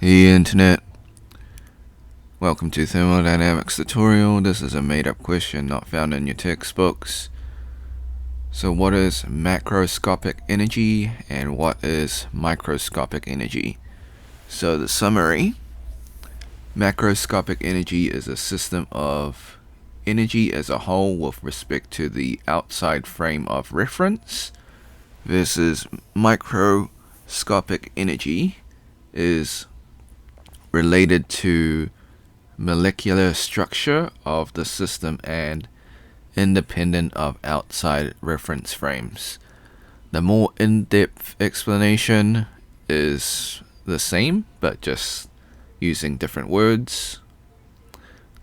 Hey Internet, welcome to Thermodynamics tutorial. This is a made-up question not found in your textbooks. So what is macroscopic energy and what is microscopic energy? So the summary: macroscopic energy is a system of energy as a whole with respect to the outside frame of reference, versus microscopic energy is related to molecular structure of the system and independent of outside reference frames. The more in-depth explanation is the same, but just using different words.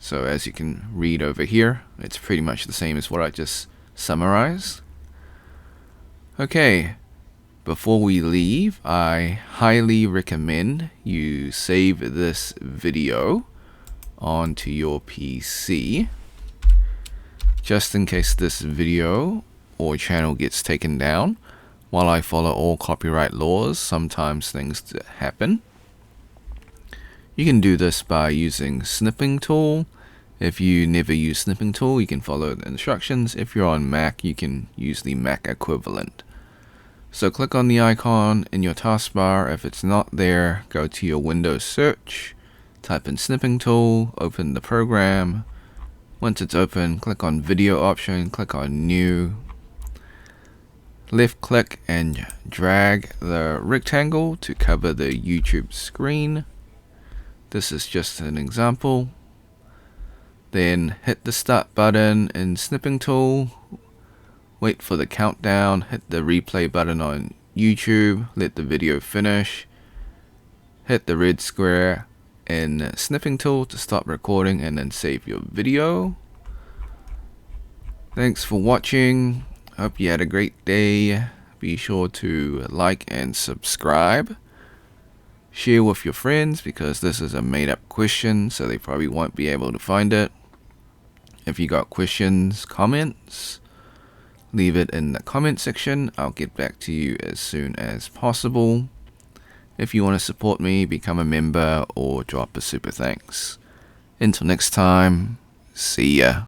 So as you can read over here, it's pretty much the same as what I just summarized. Okay. Before we leave, I highly recommend you save this video onto your PC, just in case this video or channel gets taken down. While I follow all copyright laws, sometimes things happen. You can do this by using snipping tool. If you never use snipping tool, you can follow the instructions. If you're on Mac, you can use the Mac equivalent. So click on the icon in your taskbar. If it's not there, go to your Windows search, type in snipping tool, open the program. Once it's open, click on video option, click on new. Left click and drag the rectangle to cover the YouTube screen. This is just an example. Then hit the start button in snipping tool. Wait for the countdown, hit the replay button on YouTube, let the video finish, hit the red square in snipping tool to stop recording, and then save your video. Thanks for watching. Hope you had a great day. Be sure to like and subscribe. Share with your friends because this is a made up question, so they probably won't be able to find it. If you got questions, comments, leave it in the comment section. I'll get back to you as soon as possible. If you want to support me, become a member or drop a super thanks. Until next time, see ya.